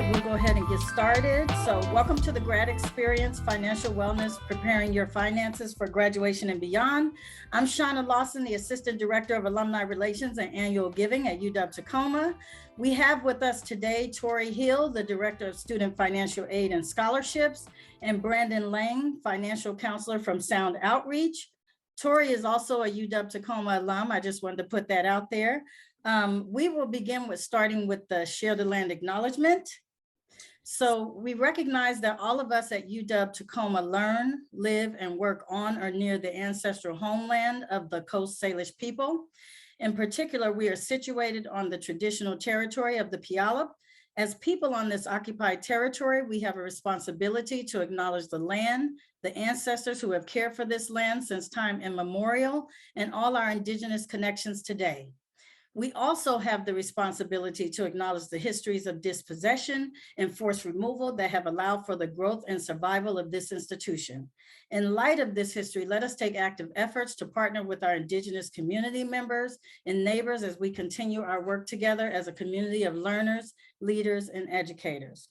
right, we'll go ahead and get started. So welcome to the Grad Experience, Financial Wellness, Preparing Your Finances for Graduation and Beyond. I'm Shauna Lawson, the Assistant Director of Alumni Relations and Annual Giving at UW-Tacoma. We have with us today Tori Hill, the Director of Student Financial Aid and Scholarships, and Brandon Lang, Financial Counselor from Sound Outreach. Tori is also a UW-Tacoma alum. I just wanted to put that out there. We will begin with starting with the Share the Land acknowledgement. So we recognize that all of us at UW-Tacoma learn, live, and work on or near the ancestral homeland of the Coast Salish people. In particular, we are situated on the traditional territory of the Puyallup. As people on this occupied territory, we have a responsibility to acknowledge the land, the ancestors who have cared for this land since time immemorial, and all our indigenous connections today. We also have the responsibility to acknowledge the histories of dispossession and forced removal that have allowed for the growth and survival of this institution. In light of this history, let us take active efforts to partner with our indigenous community members and neighbors as we continue our work together as a community of learners, leaders, and educators.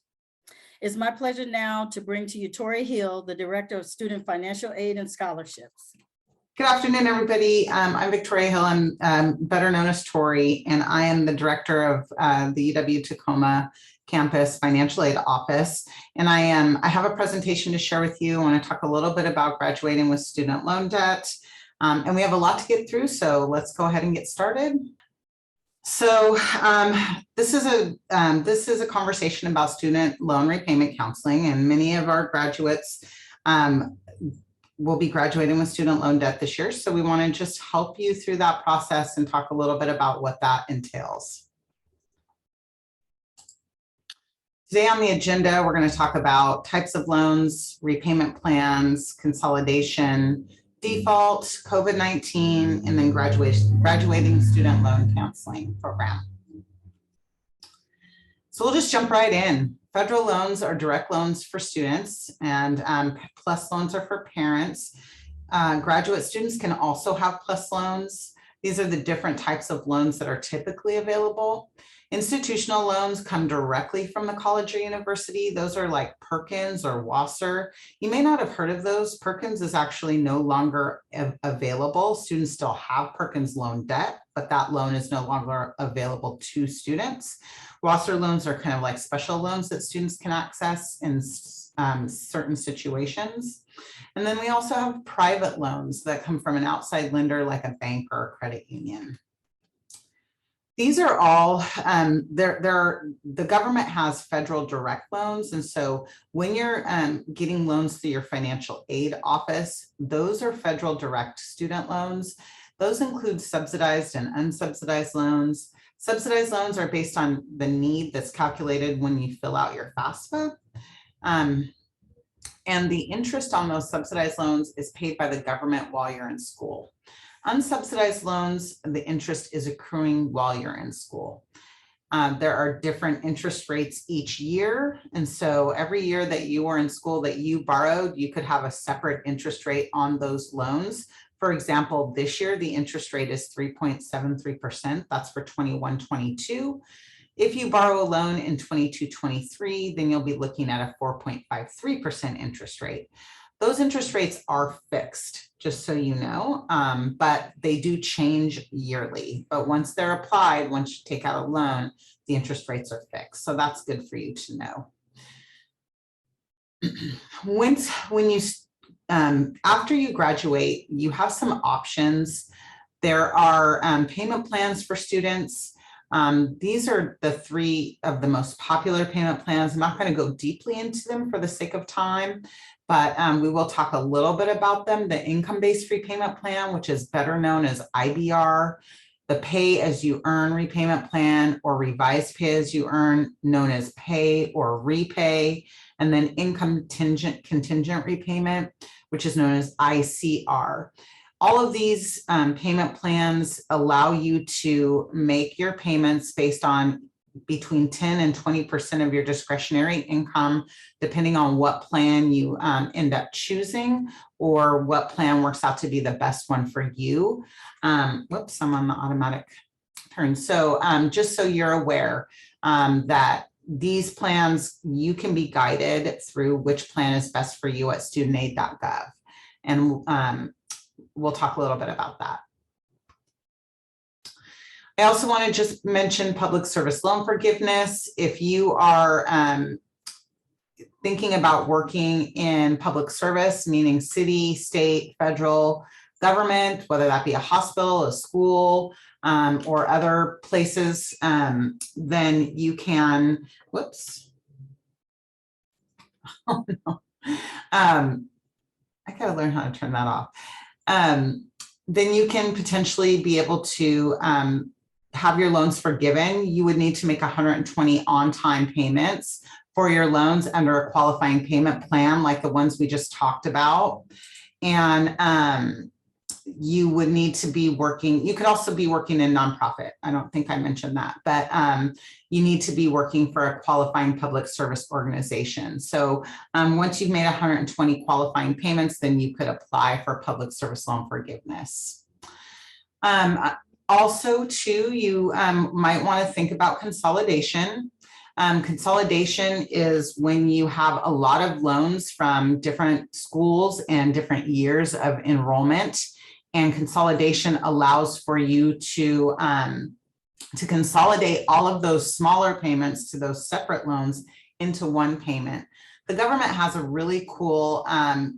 It's my pleasure now to bring to you Tori Hill, the Director of Student Financial Aid and Scholarships. Good afternoon, everybody. I'm Victoria Hill. I'm better known as Tori, and I am the director of the UW-Tacoma Campus Financial Aid Office. And I have a presentation to share with you. I want to talk a little bit about graduating with student loan debt. And we have a lot to get through, so let's go ahead and get started. So this is a conversation about student loan repayment counseling, and many of our graduates will be graduating with student loan debt this year. So we want to just help you through that process and talk a little bit about what that entails. Today on the agenda, we're going to talk about types of loans, repayment plans, consolidation, default, COVID-19, and then graduating student loan counseling program. So we'll just jump right in. Federal loans are direct loans for students, and PLUS loans are for parents. Graduate students can also have PLUS loans. These are the different types of loans that are typically available. Institutional loans come directly from the college or university. Those are like Perkins or Wasser. You may not have heard of those. Perkins is actually no longer available. Students still have Perkins loan debt, but that loan is no longer available to students. Wasser loans are kind of like special loans that students can access in certain situations. And then we also have private loans that come from an outside lender like a bank or a credit union. These are all, the government has federal direct loans. And so when you're getting loans through your financial aid office, those are federal direct student loans. Those include subsidized and unsubsidized loans. Subsidized loans are based on the need that's calculated when you fill out your FAFSA. And the interest on those subsidized loans is paid by the government while you're in school. Unsubsidized loans, the interest is accruing while you're in school. There are different interest rates each year. And so every year that you were in school that you borrowed, you could have a separate interest rate on those loans. For example, this year, the interest rate is 3.73%. That's for 21-22. If you borrow a loan in 22-23, then you'll be looking at a 4.53% interest rate. Those interest rates are fixed, just so you know, but they do change yearly. But once they're applied, once you take out a loan, the interest rates are fixed. So that's good for you to know. After you graduate, you have some options. There are payment plans for students. These are the three of the most popular payment plans. I'm not going to go deeply into them for the sake of time, but we will talk a little bit about them. The income-based repayment plan, which is better known as IBR, the pay-as-you-earn repayment plan, or revised pay-as-you-earn, known as pay or repay, and then income contingent repayment, which is known as ICR. All of these payment plans allow you to make your payments based on between 10 and 20% of your discretionary income, depending on what plan you end up choosing or what plan works out to be the best one for you. Whoops, I'm on the automatic turn. So just so you're aware that these plans, you can be guided through which plan is best for you at studentaid.gov. And we'll talk a little bit about that. I also want to just mention public service loan forgiveness. If you are thinking about working in public service, meaning city, state, federal government, whether that be a hospital, a school, or other places, then you can, whoops. Oh, no. I gotta learn how to turn that off. Then you can potentially be able to have your loans forgiven. You would need to make 120 on-time payments for your loans under a qualifying payment plan, like the ones we just talked about. And you would need to be working, you could also be working in nonprofit. I don't think I mentioned that, but you need to be working for a qualifying public service organization. So once you've made 120 qualifying payments, then you could apply for public service loan forgiveness. Also, too, you might want to think about consolidation. Consolidation is when you have a lot of loans from different schools and different years of enrollment, and consolidation allows for you to consolidate all of those smaller payments to those separate loans into one payment. The government has a really cool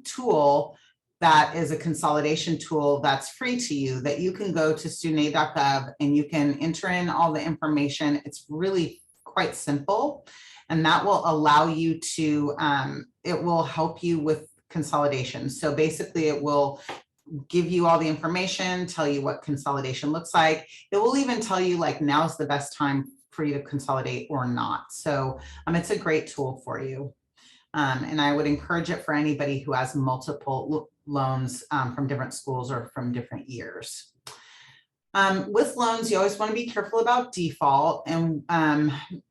tool that is a consolidation tool that's free to you, that you can go to studentaid.gov and you can enter in all the information. It's really quite simple, and that will allow you to, it will help you with consolidation. So basically it will give you all the information, tell you what consolidation looks like. It will even tell you like now's the best time for you to consolidate or not. So it's a great tool for you. And I would encourage it for anybody who has multiple loans from different schools or from different years. With loans, you always want to be careful about default and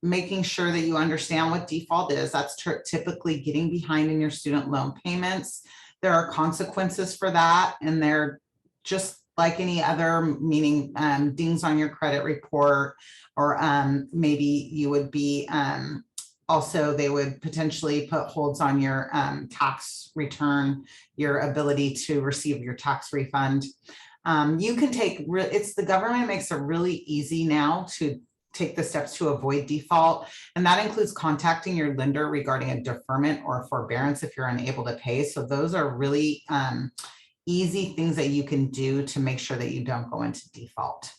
making sure that you understand what default is. That's typically getting behind in your student loan payments. There are consequences for that, and they're just like any other, meaning dings on your credit report, or maybe you would be also, they would potentially put holds on your tax return, your ability to receive your tax refund. You can take, the government makes it really easy now to take the steps to avoid default. And that includes contacting your lender regarding a deferment or a forbearance if you're unable to pay. So those are really easy things that you can do to make sure that you don't go into default.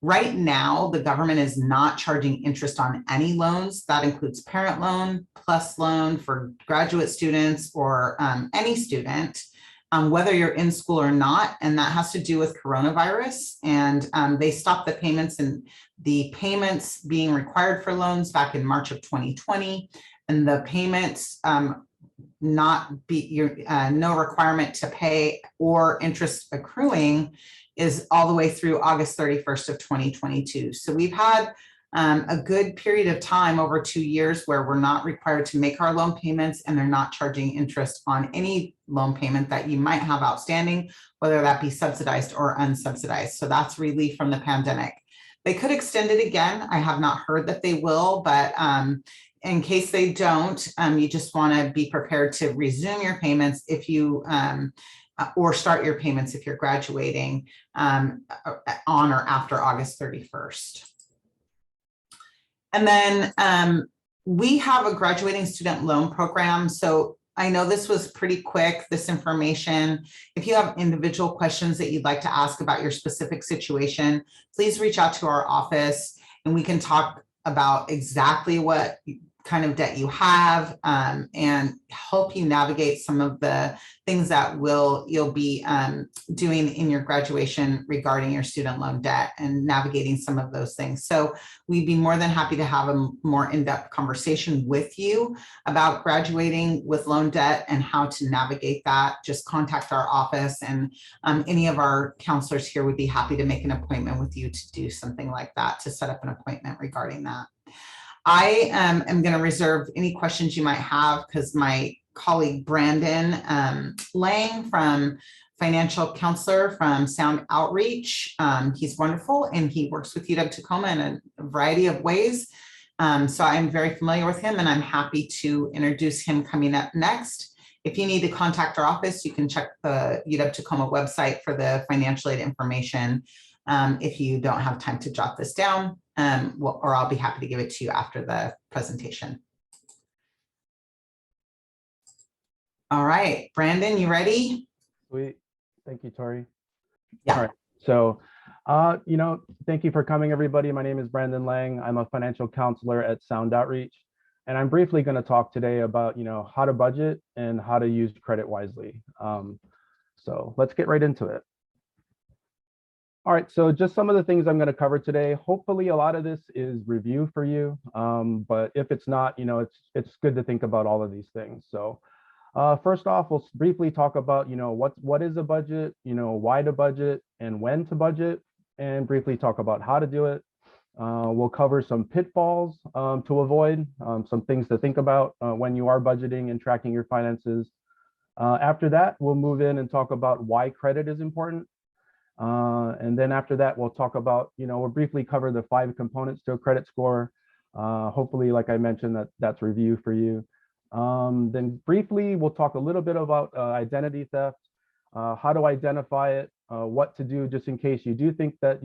Right now, the government is not charging interest on any loans. That includes parent loan, plus loan for graduate students, or any student, whether you're in school or not. And that has to do with coronavirus. And they stopped the payments and the payments being required for loans back in March of 2020. And the payments not be no requirement to pay or interest accruing is all the way through August 31st of 2022. So we've had a good period of time, over 2 years, where we're not required to make our loan payments, and they're not charging interest on any loan payment that you might have outstanding, whether that be subsidized or unsubsidized. So that's relief from the pandemic. They could extend it again. I have not heard that they will, but in case they don't, you just want to be prepared to resume your payments if you or start your payments if you're graduating on or after August 31st. And then we have a graduating student loan program. So I know this was pretty quick, this information. If you have individual questions that you'd like to ask about your specific situation, please reach out to our office and we can talk about exactly what kind of debt you have and help you navigate some of the things that you'll be doing in your graduation regarding your student loan debt and navigating some of those things. So we'd be more than happy to have a more in-depth conversation with you about graduating with loan debt and how to navigate that. Just contact our office, and any of our counselors here would be happy to make an appointment with you to do something like that, to set up an appointment regarding that. I am going to reserve any questions you might have, because my colleague Brandon Lang, from financial counselor from Sound Outreach, he's wonderful and he works with UW Tacoma in a variety of ways. So I'm very familiar with him and I'm happy to introduce him coming up next. If you need to contact our office, you can check the UW Tacoma website for the financial aid information. If you don't have time to jot this down, or I'll be happy to give it to you after the presentation. All right, Brandon, you ready? Sweet. Thank you, Tori. Yeah. All right. So, thank you for coming, everybody. My name is Brandon Lang. I'm a financial counselor at Sound Outreach. And I'm briefly going to talk today about, how to budget and how to use credit wisely. So let's get right into it. All right, so just some of the things I'm going to cover today. Hopefully a lot of this is review for you, but if it's not, it's good to think about all of these things. So first off, we'll briefly talk about, what is a budget, why to budget and when to budget, and briefly talk about how to do it. We'll cover some pitfalls to avoid, some things to think about when you are budgeting and tracking your finances. After that, we'll move in and talk about why credit is important. And then after that, we'll talk about, we'll briefly cover the 5 components to a credit score. Hopefully, like I mentioned, that's review for you. Then briefly, we'll talk a little bit about identity theft, how to identify it, what to do just in case you do think that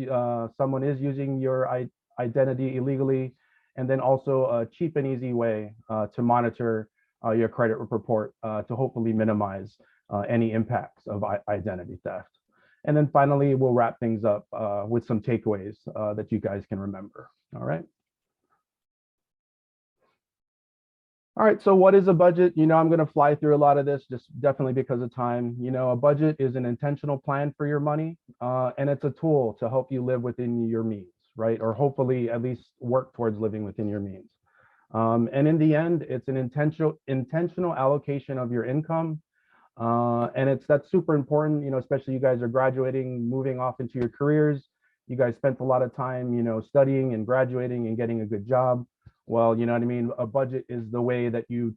someone is using your identity illegally, and then also a cheap and easy way to monitor your credit report to hopefully minimize any impacts of identity theft. And then finally, we'll wrap things up with some takeaways that you guys can remember. All right. All right, so what is a budget? I'm going to fly through a lot of this, just definitely because of time. A budget is an intentional plan for your money, and it's a tool to help you live within your means, right? Or hopefully at least work towards living within your means. And in the end, it's an intentional allocation of your income. And that's super important, especially you guys are graduating, moving off into your careers. You guys spent a lot of time, studying and graduating and getting a good job. Well, you know what I mean? A budget is the way that you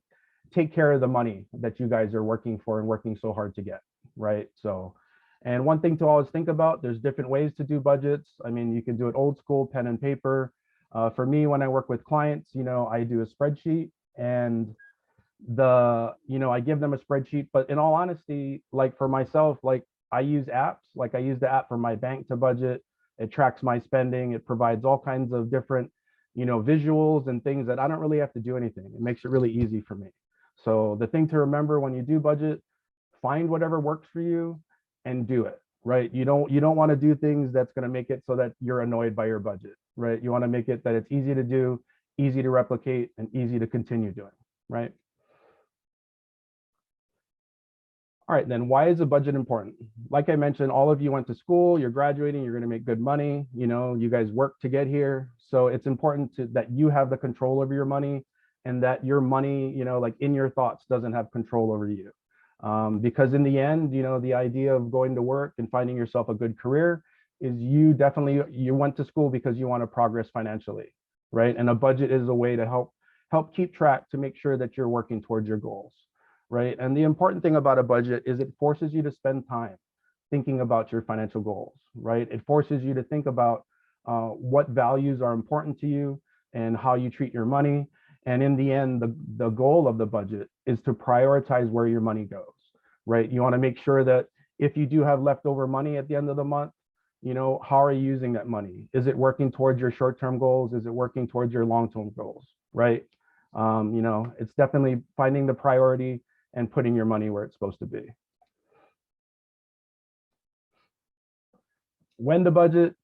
take care of the money that you guys are working for and working so hard to get, right? So, and one thing to always think about, there's different ways to do budgets. I mean, you can do it old school, pen and paper. For me, when I work with clients, I do a spreadsheet and I give them a spreadsheet, but in all honesty, like for myself, like I use apps, like I use the app for my bank to budget. It tracks my spending. It provides all kinds of different visuals and things that I don't really have to do anything. It makes it really easy for me. So the thing to remember when you do budget, find whatever works for you and do it, right? You don't want to do things that's going to make it so that you're annoyed by your budget, right? You want to make it that it's easy to do, easy to replicate, and easy to continue doing, right? All right, then why is a budget important? Like I mentioned, all of you went to school, you're graduating, you're gonna make good money, you guys work to get here. So it's important that you have the control over your money and that your money, like in your thoughts doesn't have control over you. Because in the end, the idea of going to work and finding yourself a good career is you went to school because you want to progress financially, right? And a budget is a way to help keep track to make sure that you're working towards your goals. Right. And the important thing about a budget is it forces you to spend time thinking about your financial goals, right? It forces you to think about what values are important to you and how you treat your money. And in the end, the goal of the budget is to prioritize where your money goes, right? You want to make sure that if you do have leftover money at the end of the month, how are you using that money? Is it working towards your short-term goals? Is it working towards your long-term goals, right? It's definitely finding the priority and putting your money where it's supposed to be. When to budget,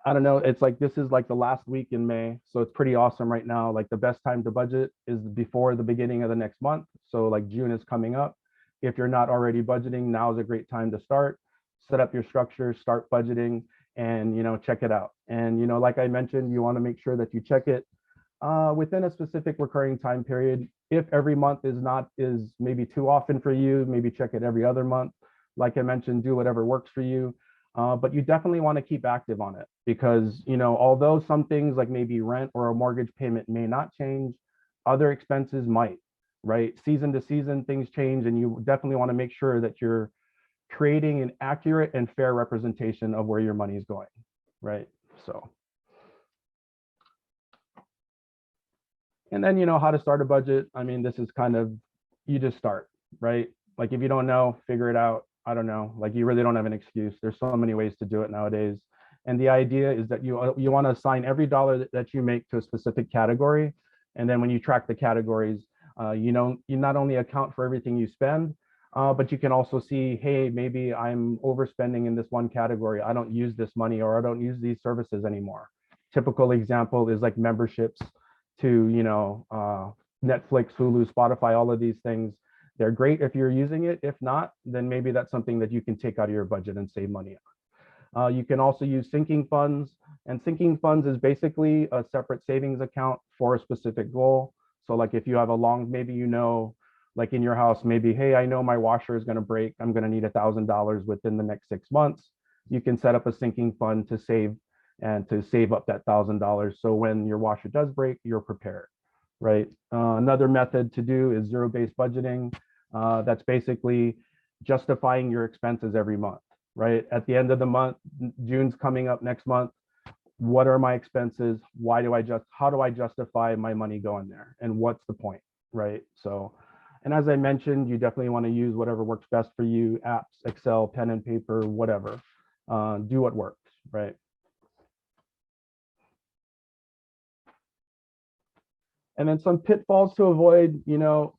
I don't know, it's like this is like the last week in May, so it's pretty awesome right now. Like the best time to budget is before the beginning of the next month. So like June is coming up. If you're not already budgeting, now is a great time to start. Set up your structure, start budgeting, and check it out. And like I mentioned, you want to make sure that you check it within a specific recurring time period. If every month is maybe too often for you, maybe check it every other month. Like I mentioned, do whatever works for you. But you definitely want to keep active on it because, although some things like maybe rent or a mortgage payment may not change, other expenses might, right? Season to season, things change, and you definitely want to make sure that you're creating an accurate and fair representation of where your money is going, right? So. And then, how to start a budget. I mean, this is kind of, you just start, right? Like if you don't know, figure it out. I don't know, like you really don't have an excuse. There's so many ways to do it nowadays. And the idea is that you want to assign every dollar that you make to a specific category. And then when you track the categories, you not only account for everything you spend, but you can also see, hey, maybe I'm overspending in this one category. I don't use this money, or I don't use these services anymore. Typical example is like memberships to, Netflix, Hulu, Spotify, all of these things. They're great if you're using it. If not, then maybe that's something that you can take out of your budget and save money on. You can also use sinking funds, and sinking funds is basically a separate savings account for a specific goal. So like if you have a long, maybe like in your house, maybe, hey, I know my washer is going to break. I'm going to need $1,000 within the next 6 months. You can set up a sinking fund to save up that $1,000. So when your washer does break, you're prepared, right? Another method to do is zero-based budgeting. That's basically justifying your expenses every month, right? At the end of the month, June's coming up next month. What are my expenses? How do I justify my money going there? And what's the point, right? So, and as I mentioned, you definitely want to use whatever works best for you, apps, Excel, pen and paper, whatever. Do what works, right? And then some pitfalls to avoid,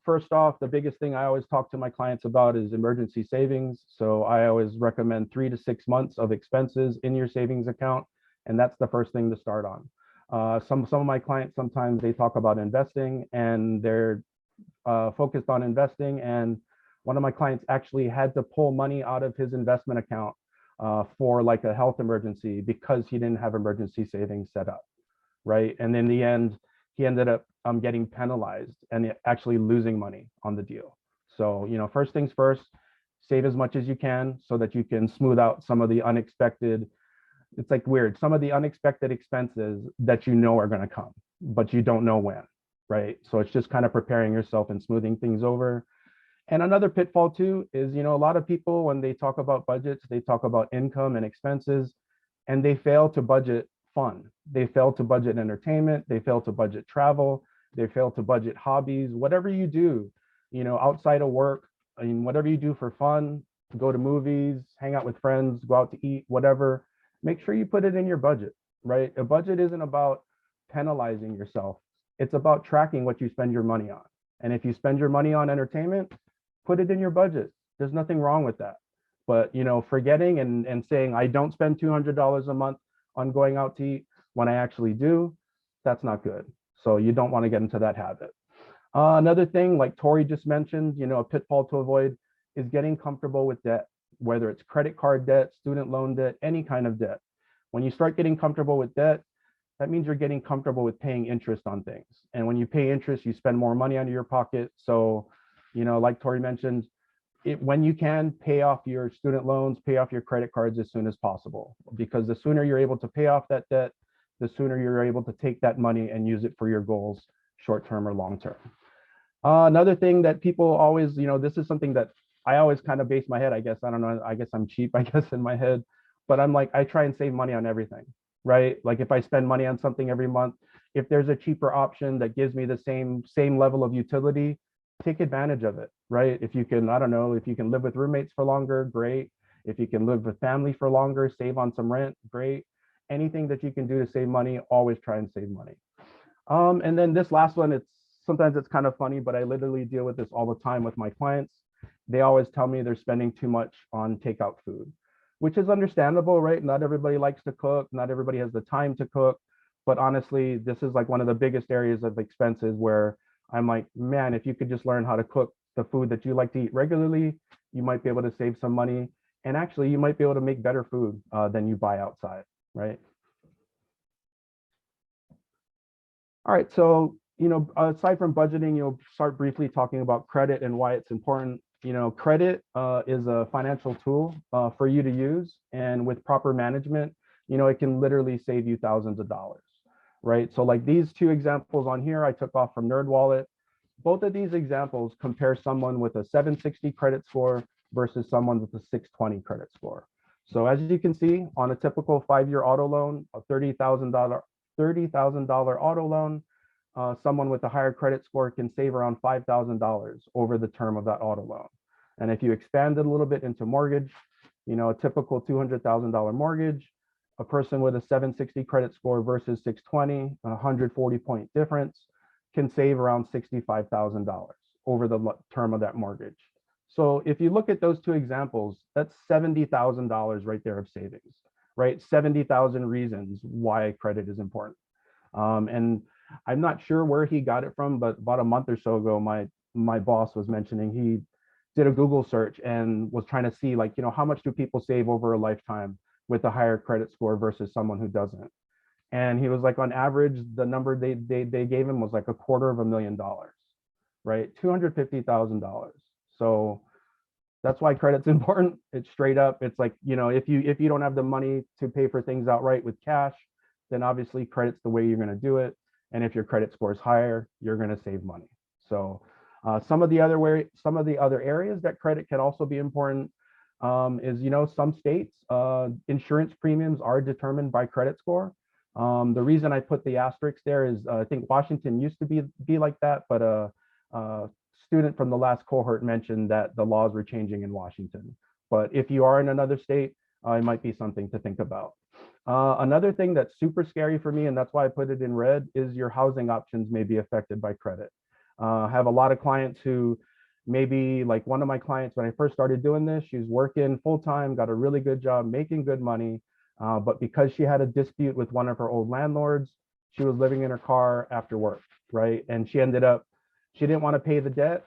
first off, the biggest thing I always talk to my clients about is emergency savings. So I always recommend 3 to 6 months of expenses in your savings account. And that's the first thing to start on. Some of my clients, sometimes they talk about investing and they're focused on investing. And one of my clients actually had to pull money out of his investment account for like a health emergency because he didn't have emergency savings set up, right? And in the end, he ended up getting penalized and actually losing money on the deal. So, first things first, save as much as you can so that you can smooth out some of the unexpected, it's like weird, some of the unexpected expenses that are going to come, but you don't know when, right? So it's just kind of preparing yourself and smoothing things over. And another pitfall too is, a lot of people, when they talk about budgets, they talk about income and expenses, and they fail to budget fun. They fail to budget entertainment. They fail to budget travel. They fail to budget hobbies. Whatever you do, outside of work, I mean, whatever you do for fun, go to movies, hang out with friends, go out to eat, whatever, make sure you put it in your budget, right? A budget isn't about penalizing yourself. It's about tracking what you spend your money on. And if you spend your money on entertainment, put it in your budget. There's nothing wrong with that. But, forgetting and saying, I don't spend $200 a month on going out to eat when I actually do, that's not good. So you don't want to get into that habit. Another thing, like Tori just mentioned, a pitfall to avoid is getting comfortable with debt, whether it's credit card debt, student loan debt, any kind of debt. When you start getting comfortable with debt, that means you're getting comfortable with paying interest on things. And when you pay interest, you spend more money out of your pocket. So, like Tori mentioned, when you can, pay off your student loans, pay off your credit cards as soon as possible, because the sooner you're able to pay off that debt, the sooner you're able to take that money and use it for your goals, short-term or long-term. Another thing that people always, this is something that I always kind of base my head, I guess, I don't know, I guess I'm cheap, I guess, in my head, but I'm like, I try and save money on everything, right? Like if I spend money on something every month, if there's a cheaper option that gives me the same level of utility, take advantage of it, right? If you can, I don't know, if you can live with roommates for longer, great. If you can live with family for longer, save on some rent, great. Anything that you can do to save money, always try and save money. And then this last one, sometimes it's kind of funny, but I literally deal with this all the time with my clients. They always tell me they're spending too much on takeout food, which is understandable, right? Not everybody likes to cook. Not everybody has the time to cook. But honestly, this is like one of the biggest areas of expenses where I'm like, man, if you could just learn how to cook the food that you like to eat regularly, you might be able to save some money. And actually, you might be able to make better food than you buy outside, right? All right, so, aside from budgeting, start briefly talking about credit and why it's important. Credit is a financial tool for you to use. And with proper management, it can literally save you thousands of dollars, right? So like these two examples on here, I took off from NerdWallet. Both of these examples compare someone with a 760 credit score versus someone with a 620 credit score. So as you can see, on a typical 5-year auto loan, a $30,000 auto loan, someone with a higher credit score can save around $5,000 over the term of that auto loan. And if you expand it a little bit into mortgage, a typical $200,000 mortgage, a person with a 760 credit score versus 620, a 140-point difference, can save around $65,000 over the term of that mortgage. So if you look at those two examples, that's $70,000 right there of savings, right? 70,000 reasons why credit is important. And I'm not sure where he got it from, but about a month or so ago, my boss was mentioning he did a Google search and was trying to see, like, how much do people save over a lifetime with a higher credit score versus someone who doesn't. And he was like, on average, the number they gave him was like $250,000, right? $250,000. So that's why credit's important. It's straight up. It's like, if you don't have the money to pay for things outright with cash, then obviously credit's the way you're going to do it. And if your credit score is higher, you're going to save money. So some of the other areas that credit can also be important is, some states insurance premiums are determined by credit score. The reason I put the asterisk there is I think Washington used to be like that, but a student from the last cohort mentioned that the laws were changing in Washington. But if you are in another state, it might be something to think about. Another thing that's super scary for me, and that's why I put it in red, is your housing options may be affected by credit. I have a lot of clients who maybe, like one of my clients, when I first started doing this, she's working full-time, got a really good job, making good money. But because she had a dispute with one of her old landlords, she was living in her car after work, right? And she didn't want to pay the debt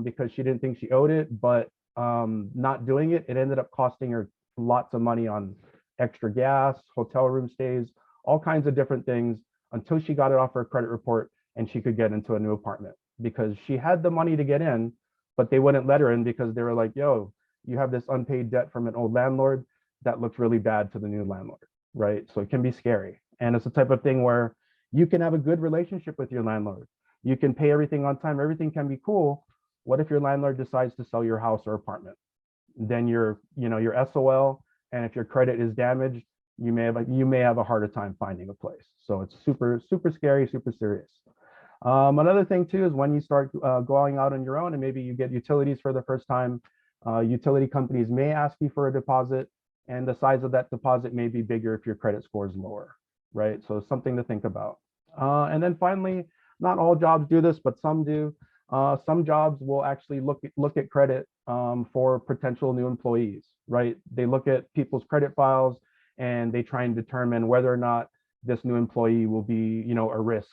because she didn't think she owed it, but not doing it, it ended up costing her lots of money on extra gas, hotel room stays, all kinds of different things, until she got it off her credit report and she could get into a new apartment, because she had the money to get in, but they wouldn't let her in because they were like, yo, you have this unpaid debt from an old landlord that looks really bad to the new landlord, right? So it can be scary. And it's the type of thing where you can have a good relationship with your landlord. You can pay everything on time, everything can be cool. What if your landlord decides to sell your house or apartment? Then you're SOL, and if your credit is damaged, you may have a harder time finding a place. So it's super, super scary, super serious. Another thing too is when you start going out on your own and maybe you get utilities for the first time, utility companies may ask you for a deposit, and the size of that deposit may be bigger if your credit score is lower, right? So something to think about. And then finally, not all jobs do this, but some do. Some jobs will actually look at credit for potential new employees, right? They look at people's credit files and they try and determine whether or not this new employee will be, a risk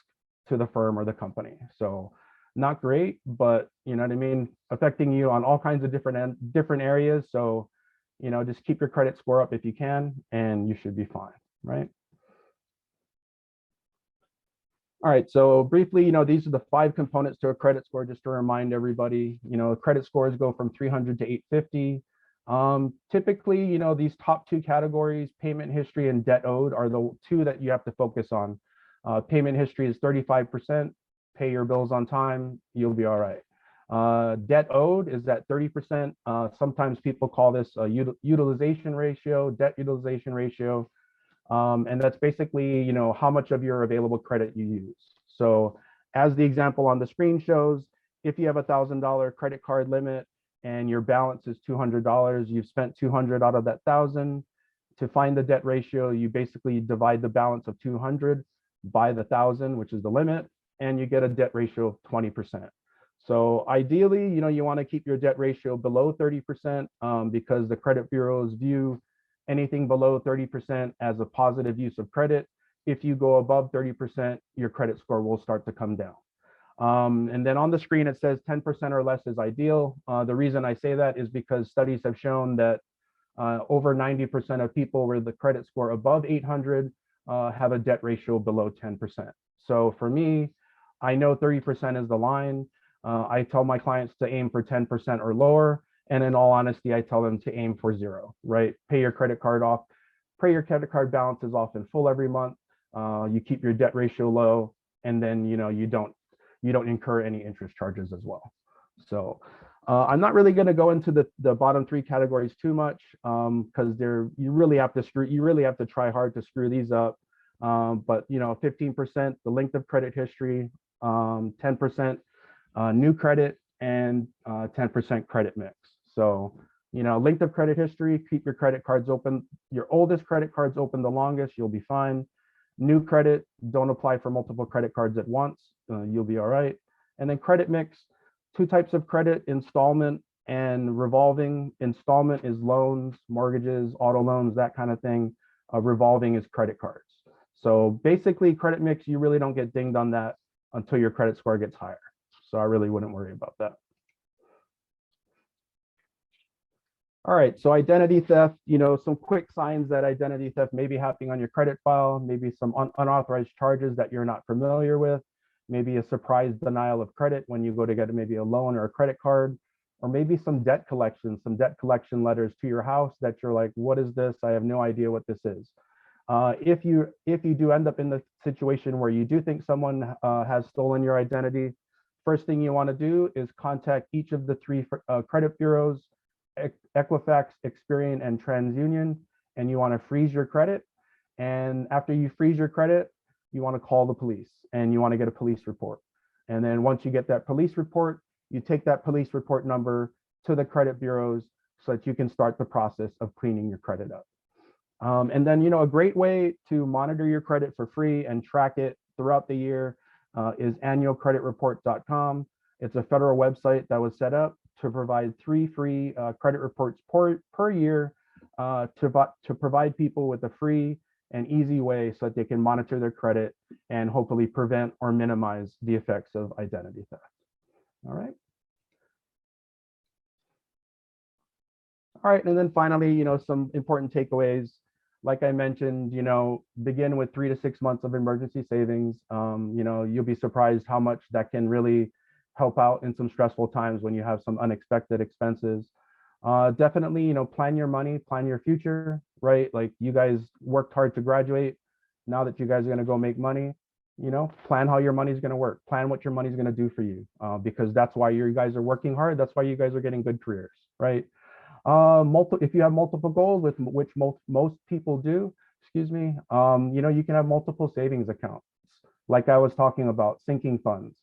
to the firm or the company. So not great, but you know what I mean, affecting you on all kinds of different areas. So, just keep your credit score up if you can, and you should be fine, right? All right, so briefly, these are the 5 components to a credit score, just to remind everybody. Credit scores go from 300 to 850. Typically, these top 2 categories, payment history and debt owed, are the 2 that you have to focus on. Payment history is 35%. Pay your bills on time, you'll be all right. Debt owed is at 30%. Sometimes people call this a utilization ratio, debt utilization ratio. And that's basically, how much of your available credit you use. So as the example on the screen shows, if you have $1,000 credit card limit and your balance is $200, you've spent 200 out of that 1,000. To find the debt ratio, you basically divide the balance of 200 by the 1,000, which is the limit, and you get a debt ratio of 20%. So ideally, you want to keep your debt ratio below 30% because the credit bureaus view anything below 30% as a positive use of credit. If you go above 30%, your credit score will start to come down. And then on the screen, it says 10% or less is ideal. The reason I say that is because studies have shown that over 90% of people with the credit score above 800 have a debt ratio below 10%. So for me, I know 30% is the line. I tell my clients to aim for 10% or lower. And in all honesty, I tell them to aim for 0, right? Pay your credit card off, pay your credit card balances off in full every month. You keep your debt ratio low, and then you don't incur any interest charges as well. So I'm not really going to go into the bottom 3 categories too much because you really have to try hard to screw these up. But 15% the length of credit history, 10% new credit, and 10% credit mix. So length of credit history, keep your credit cards open, your oldest credit cards open the longest, you'll be fine. New credit, don't apply for multiple credit cards at once, you'll be all right. And then credit mix, two types of credit, installment and revolving. Installment is loans, mortgages, auto loans, that kind of thing. Revolving is credit cards. So basically credit mix, you really don't get dinged on that until your credit score gets higher. So I really wouldn't worry about that. All right, so identity theft, some quick signs that identity theft may be happening on your credit file, maybe some unauthorized charges that you're not familiar with, maybe a surprise denial of credit when you go to get maybe a loan or a credit card, or maybe some debt collection letters to your house that you're like, what is this? I have no idea what this is. If you do end up in the situation where you do think someone has stolen your identity, first thing you want to do is contact each of the three credit bureaus, Equifax, Experian, and TransUnion, and you want to freeze your credit. And after you freeze your credit, you want to call the police and you want to get a police report. And then once you get that police report, you take that police report number to the credit bureaus so that you can start the process of cleaning your credit up. And then, a great way to monitor your credit for free and track it throughout the year is annualcreditreport.com. It's a federal website that was set up to provide 3 free credit reports per year to provide people with a free and easy way so that they can monitor their credit and hopefully prevent or minimize the effects of identity theft. All right. All right, and then finally, some important takeaways. Like I mentioned, begin with 3 to 6 months of emergency savings. You'll be surprised how much that can really help out in some stressful times when you have some unexpected expenses. Definitely, plan your money, plan your future, right? Like you guys worked hard to graduate. Now that you guys are going to go make money, plan how your money's going to work, plan what your money's going to do for you, because that's why you guys are working hard. That's why you guys are getting good careers, right? If you have multiple goals, which most people do, excuse me, you can have multiple savings accounts. Like I was talking about, sinking funds.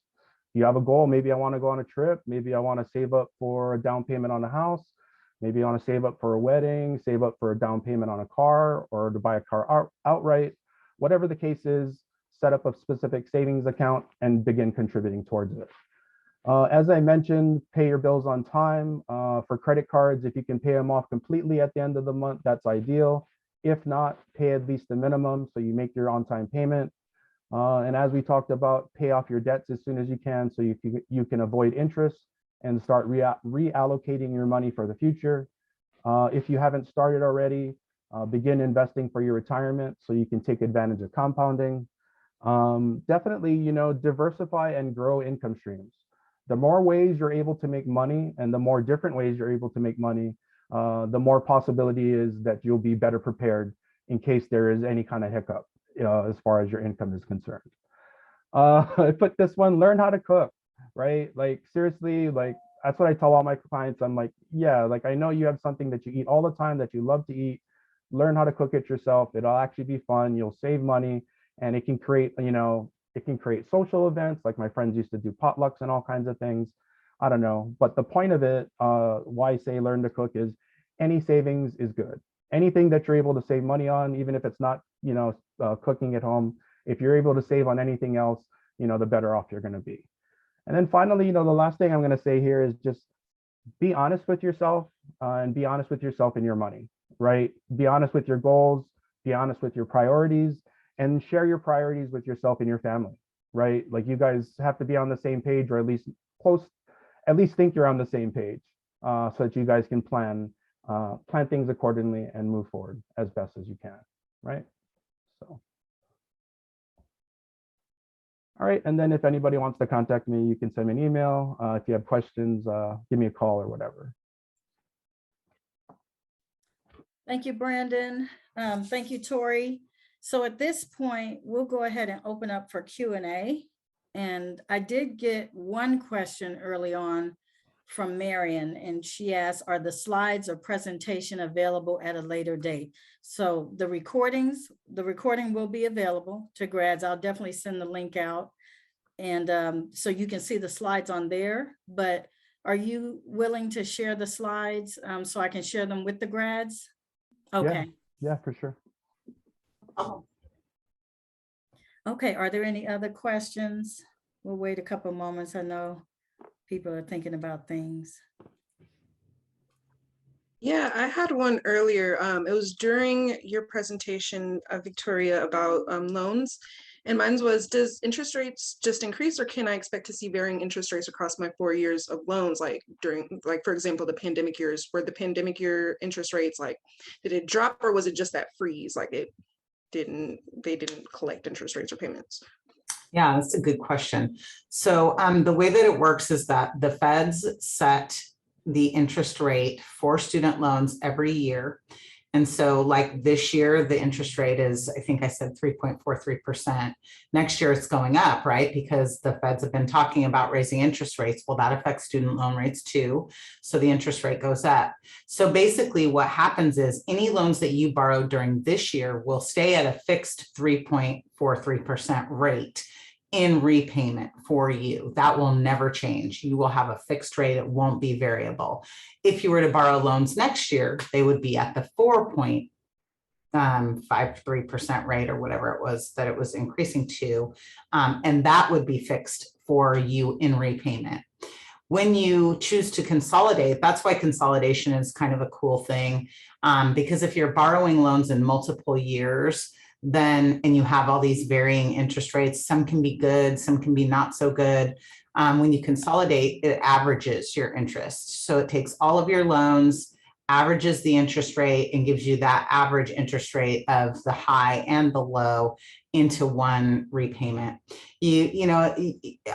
You have a goal, maybe I want to go on a trip, maybe I want to save up for a down payment on a house, maybe I want to save up for a wedding, save up for a down payment on a car, or to buy a car outright. Whatever the case is, set up a specific savings account and begin contributing towards it. As I mentioned, pay your bills on time. For credit cards, if you can pay them off completely at the end of the month, that's ideal. If not, pay at least the minimum so you make your on-time payment. And as we talked about, pay off your debts as soon as you can so you can avoid interest and start reallocating your money for the future. If you haven't started already, begin investing for your retirement so you can take advantage of compounding. Definitely, diversify and grow income streams. The more ways you're able to make money and the more different ways you're able to make money, the more possibility is that you'll be better prepared in case there is any kind of hiccup as far as your income is concerned. I put this one, learn how to cook, right? Like seriously, like that's what I tell all my clients. I'm like, yeah, like I know you have something that you eat all the time that you love to eat. Learn how to cook it yourself. It'll actually be fun. You'll save money and it can create, it can create social events. Like my friends used to do potlucks and all kinds of things. I don't know. But the point of it, why I say learn to cook is any savings is good. Anything that you're able to save money on, even if it's not, cooking at home, if you're able to save on anything else, the better off you're going to be. And then finally, the last thing I'm going to say here is just be honest with yourself and be honest with yourself and your money, right? Be honest with your goals, be honest with your priorities, and share your priorities with yourself and your family, right? Like you guys have to be on the same page, or at least think you're on the same page, so that you guys can plan things accordingly and move forward as best as you can, right? So, all right, and then if anybody wants to contact me, you can send me an email. If you have questions, give me a call or whatever. Thank you, Brandon. Thank you, Tori. So at this point, we'll go ahead and open up for Q&A. And I did get one question early on from Marion, and she asked, are the slides or presentation available at a later date? So the recording will be available to grads. I'll definitely send the link out. And so you can see the slides on there, but are you willing to share the slides so I can share them with the grads? Okay. Yeah, for sure. Okay, are there any other questions? We'll wait a couple moments. I know people are thinking about things. Yeah, I had one earlier. It was during your presentation, Victoria, about loans. And mine was, does interest rates just increase, or can I expect to see varying interest rates across my 4 years of loans? Like during, like, for example, the pandemic years, were the pandemic year interest rates, like, did it drop, or was it just that freeze? Like they didn't collect interest rates or payments? Yeah, that's a good question. So the way that it works is that the feds set the interest rate for student loans every year. And so like this year, the interest rate is, I think I said 3.43%. Next year it's going up, right? Because the feds have been talking about raising interest rates. Well, that affects student loan rates too. So the interest rate goes up. So basically what happens is any loans that you borrowed during this year will stay at a fixed 3.43% rate in repayment for you. That will never change. You will have a fixed rate. It won't be variable. If you were to borrow loans next year, they would be at the 4.53% rate or whatever it was that it was increasing to. And that would be fixed for you in repayment. When you choose to consolidate, that's why consolidation is kind of a cool thing. Because if you're borrowing loans in multiple years, then, and you have all these varying interest rates, some can be good, some can be not so good. When you consolidate, it averages your interest. So it takes all of your loans, averages the interest rate, and gives you that average interest rate of the high and the low into one repayment. You know,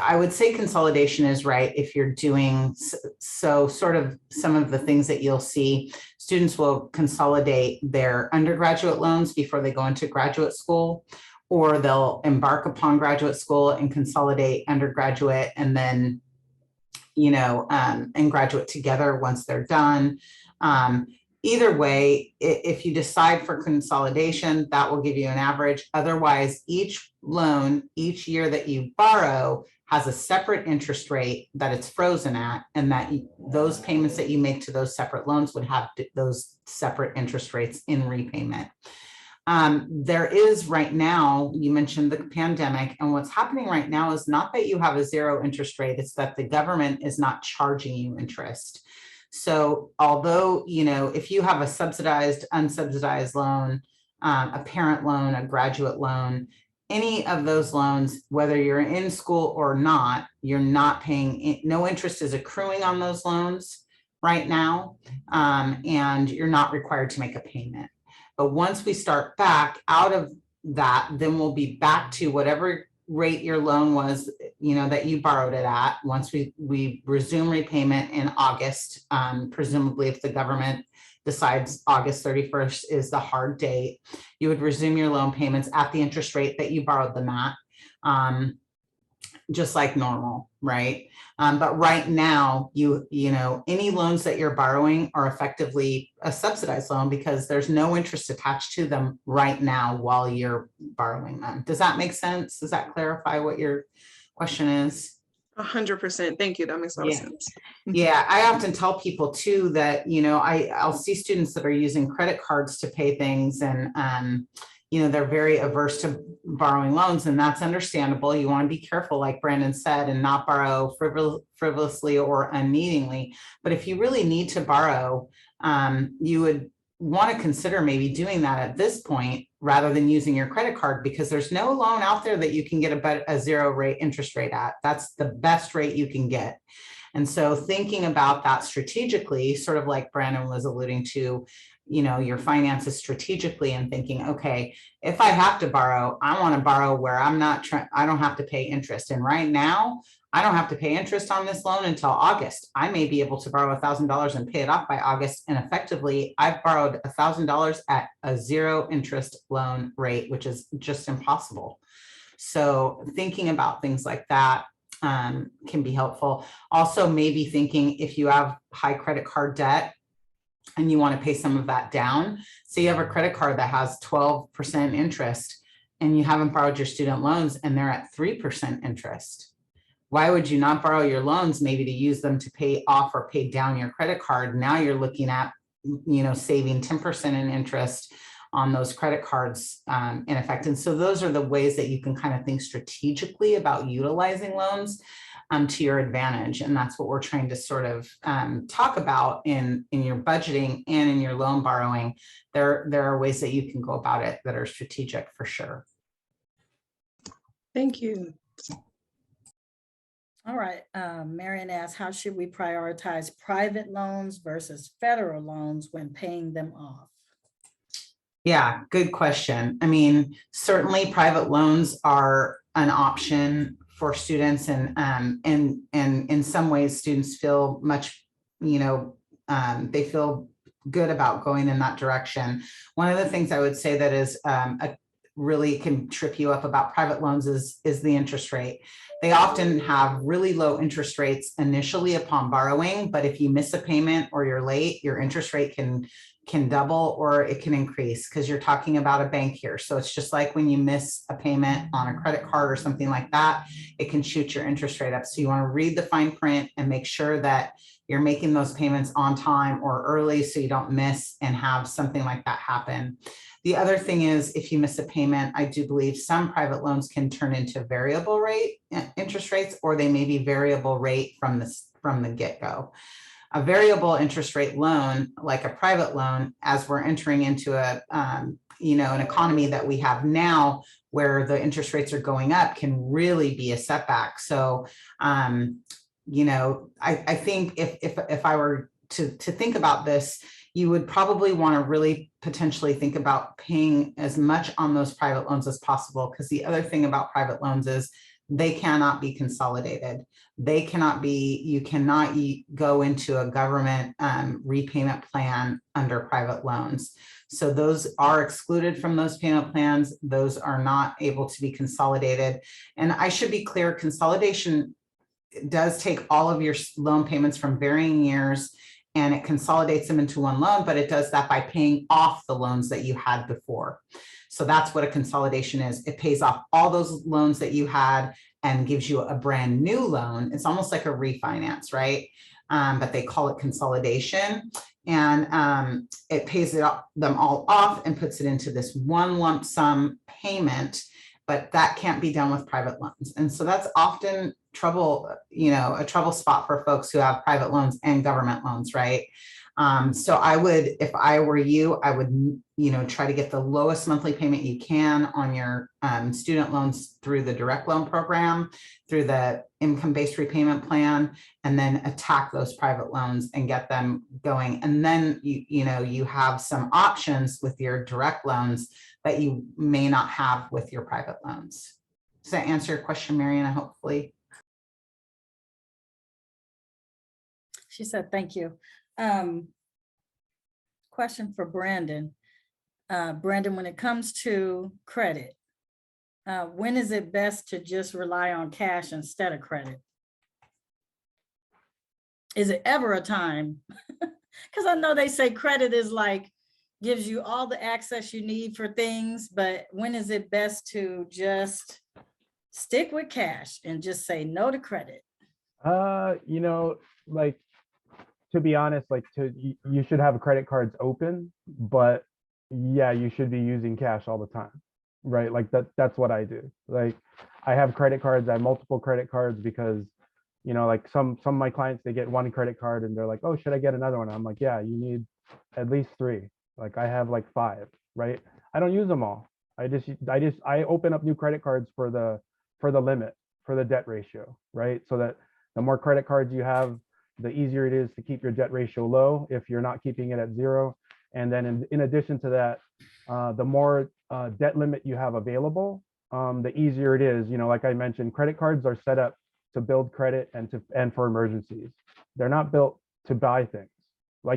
I would say consolidation is right if you're doing so. Sort of some of the things that you'll see, students will consolidate their undergraduate loans before they go into graduate school, or they'll embark upon graduate school and consolidate undergraduate and then, you know, and graduate together once they're done. Either way, if you decide for consolidation, that will give you an average. Otherwise, each loan, each year that you borrow has a separate interest rate that it's frozen at, and that those payments that you make to those separate loans would have those separate interest rates in repayment. There is right now, you mentioned the pandemic, and what's happening right now is not that you have a zero interest rate, it's that the government is not charging you interest. So although, you know, if you have a subsidized, unsubsidized loan, a parent loan, a graduate loan, any of those loans, whether you're in school or not, you're not paying, no interest is accruing on those loans right now, and you're not required to make a payment. But once we start back out of that, then we'll be back to whatever rate your loan was, you know, that you borrowed it at. Once we resume repayment in August, presumably if the government decides August 31st is the hard date, you would resume your loan payments at the interest rate that you borrowed them at, just like normal, right? But right now, you know, any loans that you're borrowing are effectively a subsidized loan because there's no interest attached to them right now while you're borrowing them. Does that make sense? Does that clarify what your question is? 100%. Thank you. That makes a lot of sense. Yeah, I often tell people too that, you know, I'll see students that are using credit cards to pay things, and you know, they're very averse to borrowing loans, and that's understandable. You want to be careful, like Brandon said, and not borrow frivolously or unneedingly. But if you really need to borrow, you would want to consider maybe doing that at this point rather than using your credit card, because there's no loan out there that you can get a zero rate interest rate at. That's the best rate you can get. And so thinking about that strategically, sort of like Brandon was alluding to, you know, your finances strategically, and thinking, okay, if I have to borrow, I want to borrow where I don't have to pay interest. And right now, I don't have to pay interest on this loan until August. I may be able to borrow $1,000 and pay it off by August. And effectively, I've borrowed $1,000 at a zero interest loan rate, which is just impossible. So thinking about things like that, can be helpful. Also, maybe thinking if you have high credit card debt and you want to pay some of that down. So you have a credit card that has 12% interest and you haven't borrowed your student loans and they're at 3% interest. Why would you not borrow your loans maybe to use them to pay off or pay down your credit card? Now you're looking at, saving 10% in interest on those credit cards in effect. And so those are the ways that you can kind of think strategically about utilizing loans to your advantage. And that's what we're trying to sort of talk about in your budgeting and in your loan borrowing. There are ways that you can go about it that are strategic for sure. Thank you. All right, Marion asks, how should we prioritize private loans versus federal loans when paying them off? Yeah, good question. I mean, certainly private loans are an option for students, and in some ways students feel much, they feel good about going in that direction. One of the things I would say that is really can trip you up about private loans is the interest rate. They often have really low interest rates initially upon borrowing, but if you miss a payment or you're late, your interest rate can double or it can increase because you're talking about a bank here. So it's just like when you miss a payment on a credit card or something like that, it can shoot your interest rate up. So you want to read the fine print and make sure that you're making those payments on time or early so you don't miss and have something like that happen. The other thing is, if you miss a payment, I do believe some private loans can turn into variable rate interest rates, or they may be variable rate from the get-go. A variable interest rate loan, like a private loan, as we're entering into an economy that we have now where the interest rates are going up, can really be a setback. So, I think if I were to think about this, you would probably want to really potentially think about paying as much on those private loans as possible. Because the other thing about private loans is they cannot be consolidated. They cannot be, you cannot go into a government repayment plan under private loans. So those are excluded from those payment plans. Those are not able to be consolidated. And I should be clear, consolidation does take all of your loan payments from varying years and it consolidates them into one loan, but it does that by paying off the loans that you had before. So that's what a consolidation is. It pays off all those loans that you had and gives you a brand new loan. It's almost like a refinance, right? But they call it consolidation. And it pays them all off and puts it into this one lump sum payment, but that can't be done with private loans. And so that's often a trouble spot for folks who have private loans and government loans, right? So I would, if I were you, I would, try to get the lowest monthly payment you can on your student loans through the direct loan program, through the income-based repayment plan, and then attack those private loans and get them going. And then, you have some options with your direct loans that you may not have with your private loans. Does that answer your question, Marion? Hopefully. She said, thank you. Question for Brandon. Brandon, when it comes to credit, when is it best to just rely on cash instead of credit? Is it ever a time? Because I know they say credit is like, gives you all the access you need for things, but when is it best to just stick with cash and just say no to credit? To be honest, you should have credit cards open, but yeah, you should be using cash all the time, right? That's what I do. I have credit cards, I have multiple credit cards because, some of my clients, they get one credit card and they're like, oh, should I get another one? I'm like, yeah, you need at least 3. I have 5, right? I don't use them all. I open up new credit cards for the limit, for the debt ratio, right? So that the more credit cards you have, the easier it is to keep your debt ratio low if you're not keeping it at 0. And then in addition to that, the more debt limit you have available, the easier it is. Like I mentioned, credit cards are set up to build credit and for emergencies. They're not built to buy things.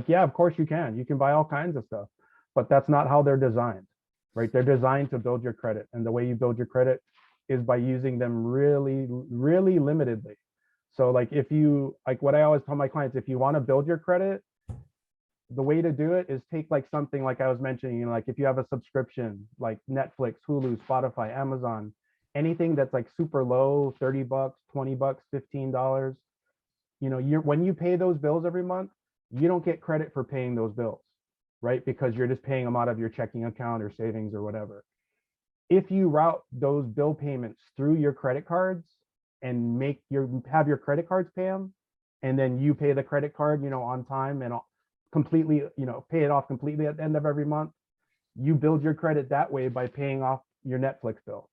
Yeah, of course you can buy all kinds of stuff, but that's not how they're designed, right? They're designed to build your credit. And the way you build your credit is by using them really, really limitedly. So like if you, like what I always tell my clients, if you want to build your credit, the way to do it is take like something like I was mentioning, you know, like if you have a subscription like Netflix, Hulu, Spotify, Amazon, anything that's like super low, 30 bucks, 20 bucks, $15, you know, when you pay those bills every month, you don't get credit for paying those bills, right? Because you're just paying them out of your checking account or savings or whatever. If you route those bill payments through your credit cards and have your credit cards pay them, and then you pay the credit card, you know, on time and completely, you know, pay it off completely at the end of every month, you build your credit that way by paying off your Netflix bill,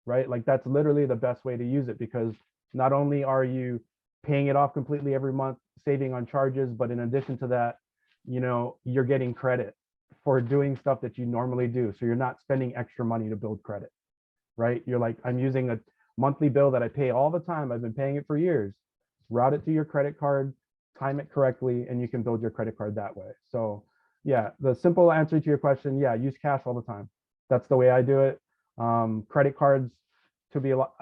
right? Like that's literally the best way to use it, because not only are you paying it off completely every month, saving on charges, but in addition to that, you know, you're getting credit for doing stuff that you normally do. So you're not spending extra money to build credit, right? You're like, I'm using a monthly bill that I pay all the time. I've been paying it for years. Route it to your credit card, time it correctly, and you can build your credit card that way. So yeah, the simple answer to your question, yeah, use cash all the time. That's the way I do it. Credit cards, to be a lot,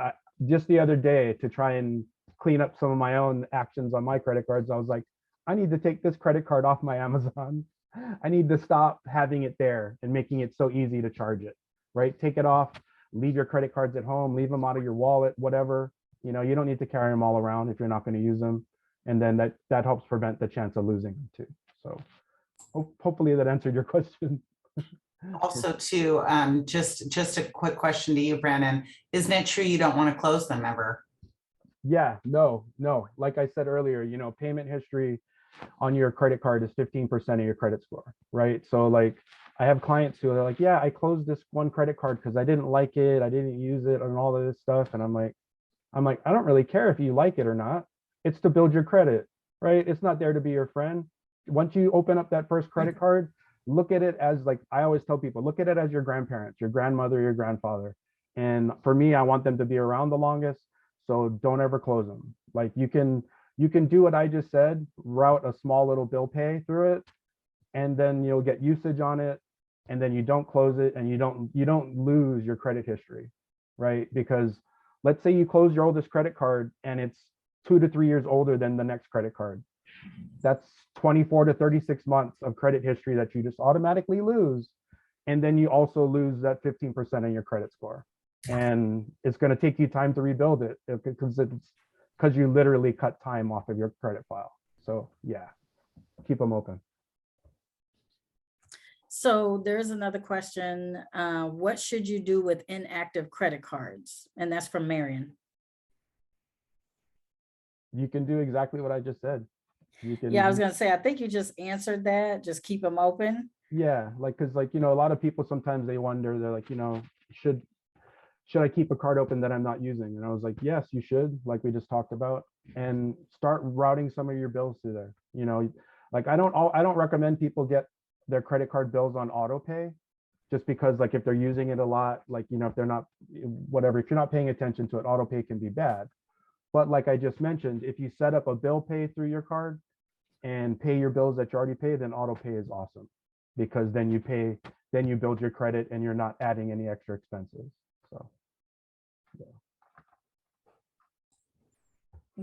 just the other day to try and clean up some of my own actions on my credit cards, I was like, I need to take this credit card off my Amazon. I need to stop having it there and making it so easy to charge it, right? Take it off, leave your credit cards at home, leave them out of your wallet, whatever. You know, you don't need to carry them all around if you're not going to use them. And then that helps prevent the chance of losing them too. So hopefully that answered your question. Also too, just a quick question to you, Brandon. Isn't it true you don't want to close them ever? Yeah, no. Like I said earlier, you know, payment history on your credit card is 15% of your credit score, right? So like I have clients who are like, yeah, I closed this one credit card because I didn't like it, I didn't use it, and all of this stuff. And I'm like, I don't really care if you like it or not. It's to build your credit, right? It's not there to be your friend. Once you open up that first credit card, look at it as, like I always tell people, look at it as your grandparents, your grandmother, your grandfather. And for me, I want them to be around the longest. So don't ever close them. Like you can do what I just said, route a small little bill pay through it, and then you'll get usage on it, and then you don't close it, and you don't lose your credit history, right? Because let's say you close your oldest credit card and it's 2 to 3 years older than the next credit card. That's 24 to 36 months of credit history that you just automatically lose. And then you also lose that 15% of your credit score. And it's going to take you time to rebuild it because you literally cut time off of your credit file. So yeah, keep them open. So there's another question. What should you do with inactive credit cards? And that's from Marion. You can do exactly what I just said. You can, yeah, I was going to say, I think you just answered that. Just keep them open. Yeah, like, because like, you know, a lot of people sometimes they wonder, they're like, you know, should I keep a card open that I'm not using? And I was like, yes, you should, like we just talked about, and start routing some of your bills through there. You know, like I don't recommend people get their credit card bills on auto pay, just because like if they're using it a lot, like, you know, if they're not, whatever, if you're not paying attention to it, auto pay can be bad. But like I just mentioned, if you set up a bill pay through your card and pay your bills that you already paid, then auto pay is awesome, because then you build your credit and you're not adding any extra expenses. So yeah.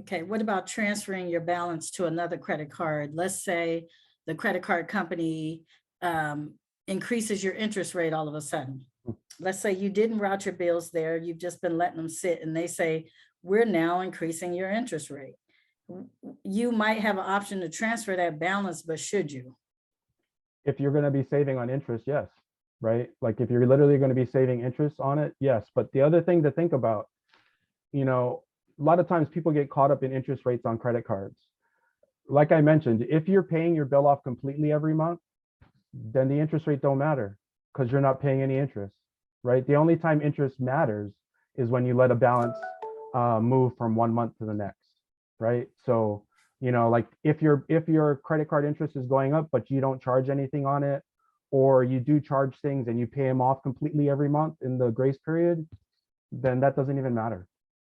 Okay, what about transferring your balance to another credit card? Let's say the credit card company increases your interest rate all of a sudden. Let's say you didn't route your bills there, you've just been letting them sit, and they say, we're now increasing your interest rate. You might have an option to transfer that balance, but should you? If you're going to be saving on interest, yes, right? Like if you're literally going to be saving interest on it, yes. But the other thing to think about, you know, a lot of times people get caught up in interest rates on credit cards. Like I mentioned, if you're paying your bill off completely every month, then the interest rate don't matter because you're not paying any interest, right? The only time interest matters is when you let a balance move from one month to the next, right? So, you know, like if your credit card interest is going up, but you don't charge anything on it, or you do charge things and you pay them off completely every month in the grace period, then that doesn't even matter.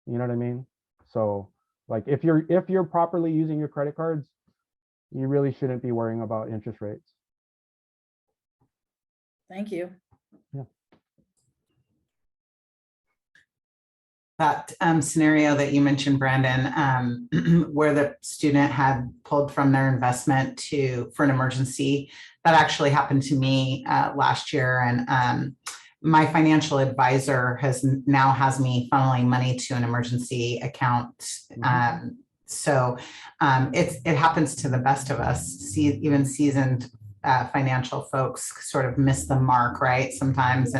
You know what I mean? So like if you're properly using your credit cards, you really shouldn't be worrying about interest rates. Thank you. Yeah. that scenario that you mentioned, Brandon, where the student had pulled from their investment for an emergency, that actually happened to me last year. And my financial advisor has me funneling money to an emergency account. So it happens to the best of us. Even seasoned financial folks sort of miss the mark, right? Sometimes.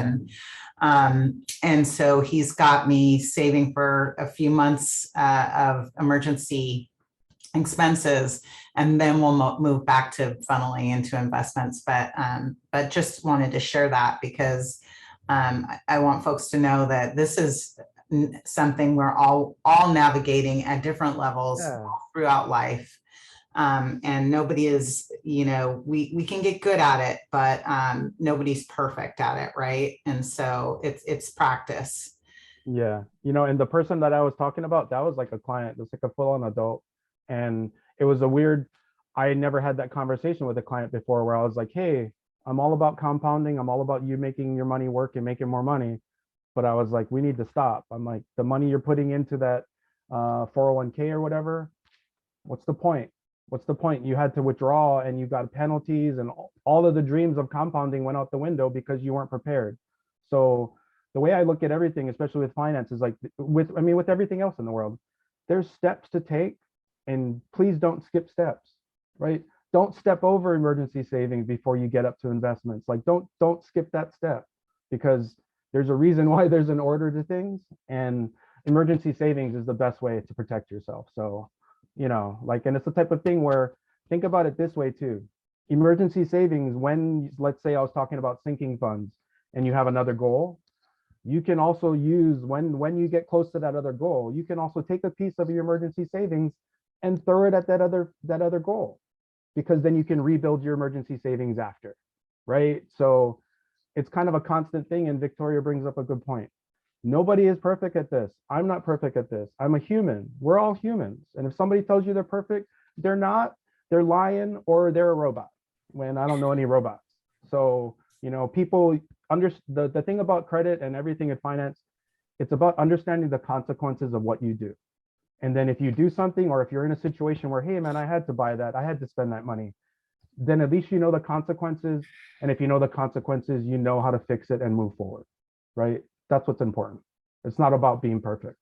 And so he's got me saving for a few months of emergency expenses, and then we'll move back to funneling into investments. But just wanted to share that because I want folks to know that this is something we're all navigating at different levels throughout life. And nobody is, we can get good at it, but nobody's perfect at it, right? And so it's practice. Yeah, and the person that I was talking about, that was like a client, that's like a full-on adult. And it was I never had that conversation with a client before where I was like, hey, I'm all about compounding. I'm all about you making your money work and making more money. But I was like, we need to stop. I'm like, the money you're putting into that 401k or whatever, what's the point? What's the point? You had to withdraw and you got penalties, and all of the dreams of compounding went out the window because you weren't prepared. So the way I look at everything, especially with finance, is like with everything else in the world, there's steps to take, and please don't skip steps, right? Don't step over emergency savings before you get up to investments. Like don't skip that step, because there's a reason why there's an order to things, and emergency savings is the best way to protect yourself. So, and it's the type of thing where, think about it this way too. Emergency savings, when, let's say I was talking about sinking funds and you have another goal, you can also use, when you get close to that other goal, you can also take a piece of your emergency savings and throw it at that other goal, because then you can rebuild your emergency savings after, right? So it's kind of a constant thing, and Victoria brings up a good point. Nobody is perfect at this. I'm not perfect at this. I'm a human. We're all humans. And if somebody tells you they're perfect, they're not. They're lying, or they're a robot, when I don't know any robots. So, people the thing about credit and everything in finance, it's about understanding the consequences of what you do. And then if you do something, or if you're in a situation where, hey man, I had to buy that, I had to spend that money, then at least you know the consequences. And if you know the consequences, you know how to fix it and move forward, right? That's what's important. It's not about being perfect.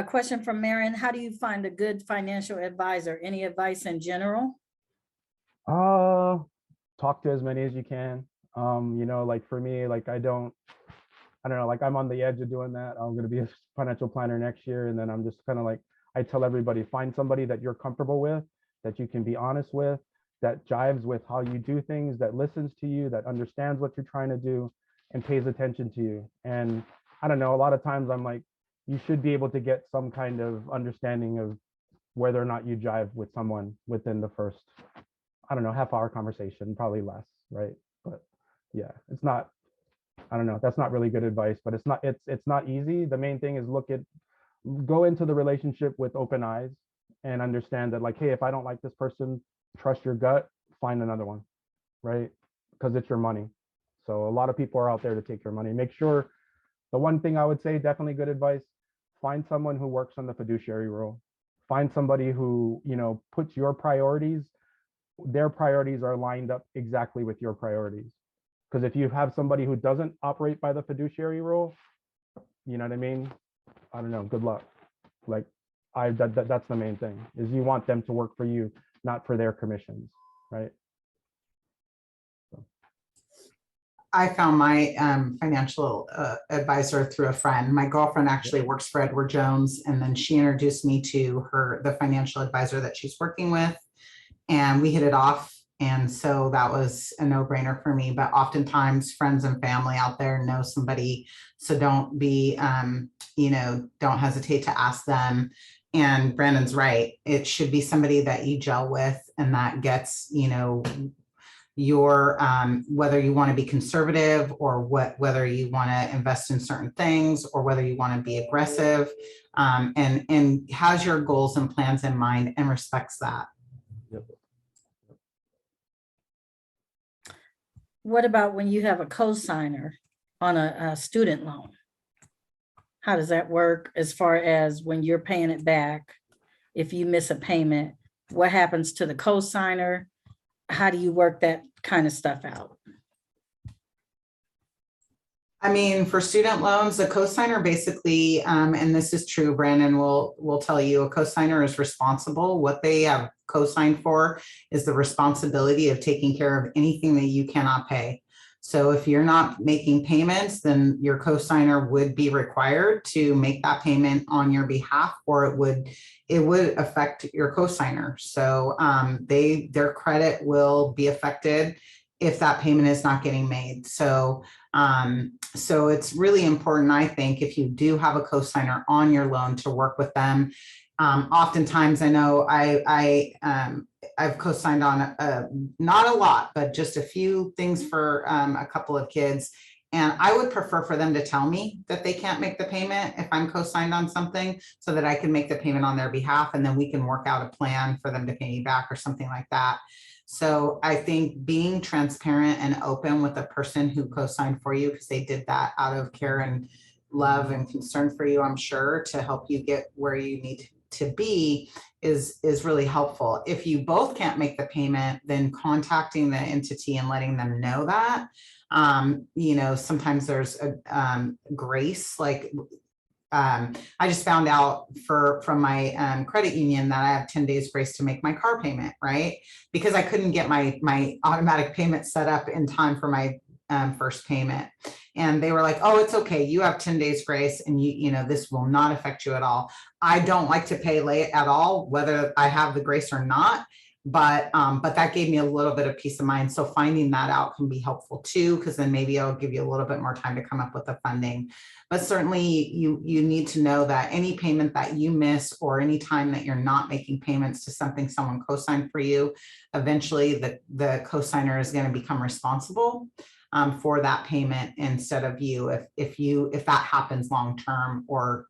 Question from Marion: how do you find a good financial advisor? Any advice in general? Talk to as many as you can. Like for me, like I don't know, like I'm on the edge of doing that. I'm going to be a financial planner next year. And then I'm just kind of like, I tell everybody, find somebody that you're comfortable with, that you can be honest with, that jives with how you do things, that listens to you, that understands what you're trying to do and pays attention to you. And I don't know, a lot of times I'm like, you should be able to get some kind of understanding of whether or not you jive with someone within the first, I don't know, half-hour conversation, probably less, right? But yeah, it's not, I don't know, that's not really good advice, but it's not easy. The main thing is go into the relationship with open eyes and understand that, like, hey, if I don't like this person, trust your gut, find another one, right? Because it's your money. So a lot of people are out there to take your money. Make sure, the one thing I would say, definitely good advice, find someone who works on the fiduciary role. Find somebody who, puts your priorities, their priorities are lined up exactly with your priorities. Because if you have somebody who doesn't operate by the fiduciary rule, you know what I mean? I don't know, good luck. Like that's the main thing, is you want them to work for you, not for their commissions, right? I found my financial advisor through a friend. My girlfriend actually works for Edward Jones, and then she introduced me to the financial advisor that she's working with, and we hit it off. And so that was a no-brainer for me. But oftentimes friends and family out there know somebody, so don't hesitate to ask them. And Brandon's right. It should be somebody that you gel with and that gets, your whether you want to be conservative or whether you want to invest in certain things, or whether you want to be aggressive, and has your goals and plans in mind and respects that. Yep. What about when you have a co-signer on a student loan? How does that work as far as when you're paying it back? If you miss a payment, what happens to the cosigner? How do you work that kind of stuff out? I mean, for student loans, the cosigner basically, and this is true, Brandon will tell you, a cosigner is responsible. What they have cosigned for is the responsibility of taking care of anything that you cannot pay. So if you're not making payments, then your cosigner would be required to make that payment on your behalf, or it would affect your cosigner. So their credit will be affected if that payment is not getting made. So it's really important, I think, if you do have a cosigner on your loan, to work with them. Oftentimes, I know I've co-signed on not a lot, but just a few things for a couple of kids. And I would prefer for them to tell me that they can't make the payment if I'm co-signed on something, so that I can make the payment on their behalf, and then we can work out a plan for them to pay me back or something like that. So I think being transparent and open with the person who co-signed for you, because they did that out of care and love and concern for you, I'm sure, to help you get where you need to be, is really helpful. If you both can't make the payment, then contacting the entity and letting them know that. Sometimes there's a grace, like I just found out from my credit union that I have 10 days grace to make my car payment, right? Because I couldn't get my automatic payment set up in time for my first payment. And they were like, oh, it's okay, you have 10 days grace, and this will not affect you at all. I don't like to pay late at all, whether I have the grace or not. But that gave me a little bit of peace of mind. So finding that out can be helpful too, because then maybe I'll give you a little bit more time to come up with the funding. But certainly you need to know that any payment that you miss, or any time that you're not making payments to something someone co-signed for you, eventually the co-signer is going to become responsible for that payment instead of you, if that happens long term, or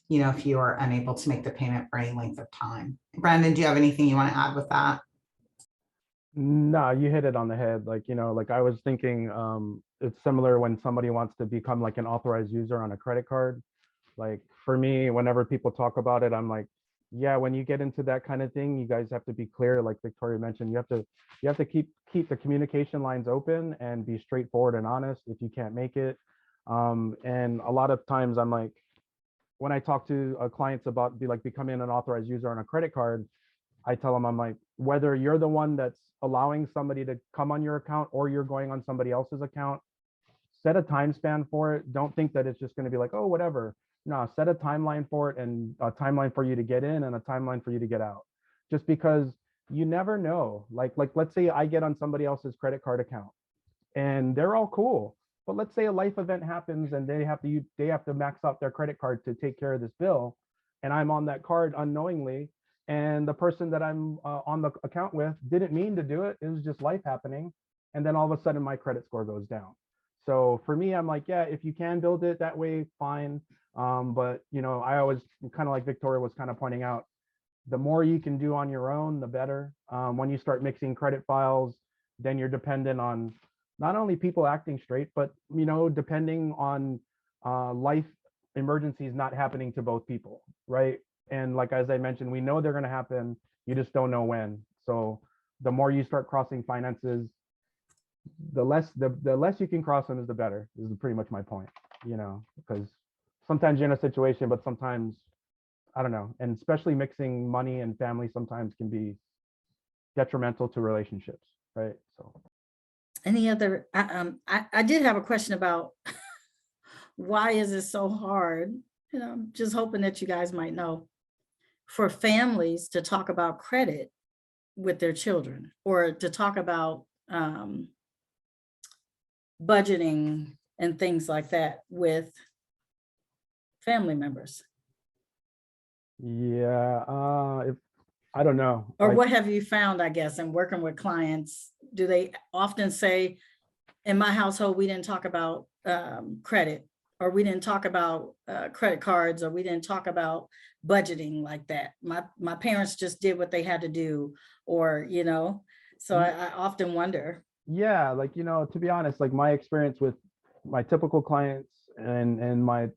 if you are unable to make the payment for any length of time. Brandon, do you have anything you want to add with that? No, you hit it on the head. Like I was thinking, it's similar when somebody wants to become like an authorized user on a credit card. Like for me, whenever people talk about it, I'm like, yeah, when you get into that kind of thing, you guys have to be clear. Like Victoria mentioned, you have to keep the communication lines open and be straightforward and honest if you can't make it. And a lot of times I'm like, when I talk to clients about becoming an authorized user on a credit card, I tell them, I'm like, whether you're the one that's allowing somebody to come on your account or you're going on somebody else's account, set a time span for it. Don't think that it's just going to be like, oh, whatever. No, set a timeline for it, and a timeline for you to get in and a timeline for you to get out. Just because you never know. Like let's say I get on somebody else's credit card account and they're all cool. But let's say a life event happens and they have to max out their credit card to take care of this bill, and I'm on that card unknowingly, and the person that I'm on the account with didn't mean to do it. It was just life happening, and then all of a sudden my credit score goes down. So for me, I'm like, yeah, if you can build it that way, fine. But I always, kind of like Victoria was kind of pointing out, the more you can do on your own, the better. When you start mixing credit files, then you're dependent on not only people acting straight, but depending on life emergencies not happening to both people, right? And like as I mentioned, we know they're going to happen. You just don't know when. So the more you start crossing finances, the less you can cross them is the better. Is pretty much my point. Because sometimes you're in a situation, but sometimes I don't know. And especially mixing money and family sometimes can be detrimental to relationships, right? So. Any other, I did have a question about why is it so hard? I'm just hoping that you guys might know, for families to talk about credit with their children, or to talk about budgeting and things like that with family members. Yeah, I don't know. Or what have you found, I guess, in working with clients? Do they often say, in my household, we didn't talk about credit, or we didn't talk about credit cards, or we didn't talk about budgeting like that. My parents just did what they had to do, or, so I often wonder. Yeah, to be honest, like my experience with my typical clients, and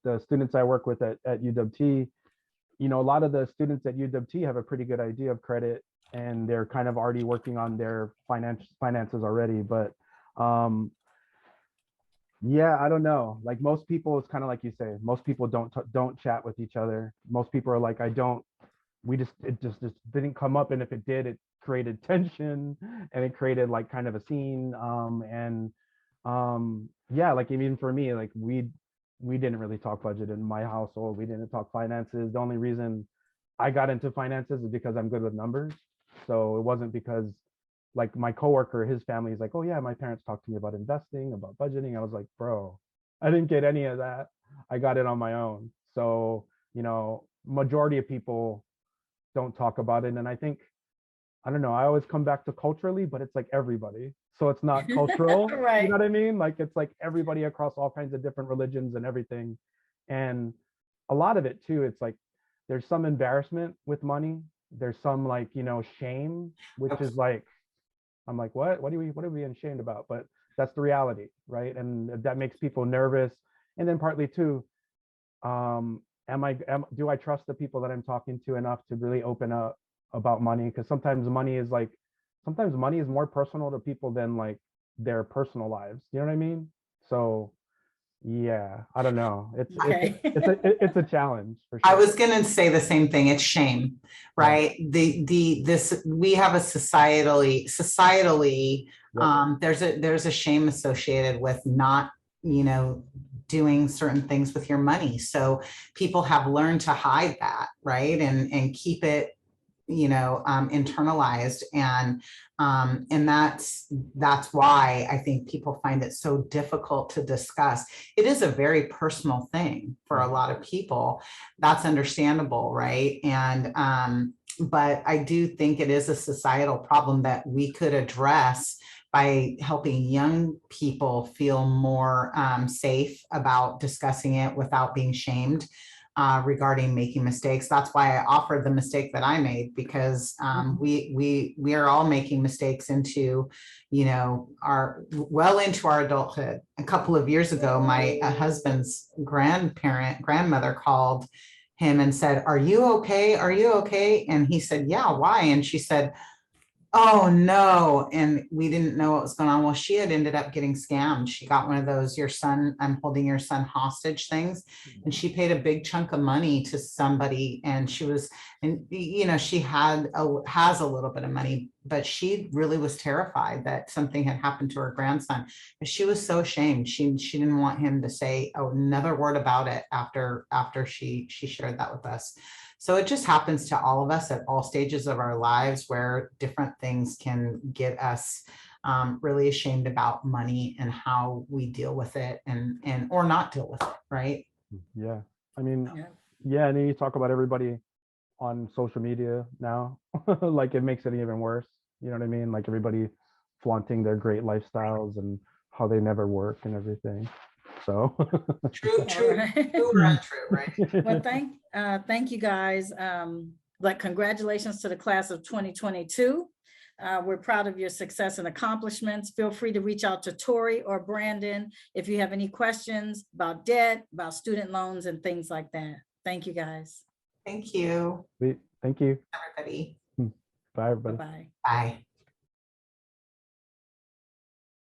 the students I work with at UWT, you know, a lot of the students at UWT have a pretty good idea of credit, and they're kind of already working on their finances already. But yeah, I don't know. Like most people, it's kind of like you say, most people don't chat with each other. Most people are like, it just didn't come up, and if it did, it created tension, and it created like kind of a scene. Yeah, like even for me, like we didn't really talk budget in my household. We didn't talk finances. The only reason I got into finances is because I'm good with numbers. So it wasn't because like my coworker, his family is like, oh yeah, my parents talked to me about investing, about budgeting. I was like, bro, I didn't get any of that. I got it on my own. So, you know, majority of people don't talk about it. And I think, I don't know, I always come back to culturally, but it's like everybody. So it's not cultural. You Right. know what I mean? Like it's like everybody across all kinds of different religions and everything. And a lot of it too, it's like there's some embarrassment with money. There's some like, you know, shame, which is like, I'm like, what are we being ashamed about? But that's the reality, right? And that makes people nervous. And then partly too, do I trust the people that I'm talking to enough to really open up about money? Because sometimes money is more personal to people than like their personal lives. You know what I mean? So yeah, I don't know. Okay. It's a challenge for I sure. was going to say the same thing. It's shame, right? We have a societally, Yep. there's a shame associated with not, you know, doing certain things with your money. So people have learned to hide that, right? And keep it, you know, internalized, and that's why I think people find it so difficult to discuss. It is a very personal thing for a lot of people. That's understandable, right? And but I do think it is a societal problem that we could address by helping young people feel more safe about discussing it without being shamed regarding making mistakes. That's why I offered the mistake that I made, because we are all making mistakes into, you know, into our adulthood. A couple of years ago, my husband's grandmother called him and said, "Are you okay? Are you okay?" And he said, "Yeah, why?" And she said, "Oh no." And we didn't know what was going on. Well, she had ended up getting scammed. She got one of those, I'm holding your son hostage things. And she paid a big chunk of money to somebody. And you know, she has a little bit of money, but she really was terrified that something had happened to her grandson. But she was so ashamed. She didn't want him to say another word about it after she shared that with us. So it just happens to all of us at all stages of our lives, where different things can get us really ashamed about money and how we deal with it and or not deal with it, right? Yeah. I mean, Yeah. yeah, and then you talk about everybody on social media now. Like it makes it even worse. You know what I mean? Like everybody flaunting their great lifestyles and how they never work and everything. So True All right. or untrue, right? Well, thank you guys. Like congratulations to the class of 2022. We're proud of your success and accomplishments. Feel free to reach out to Tori or Brandon if you have any questions about debt, about student loans and things like that. Thank you guys. Thank you, Thank you. everybody. Bye, everybody. Bye-bye. Bye.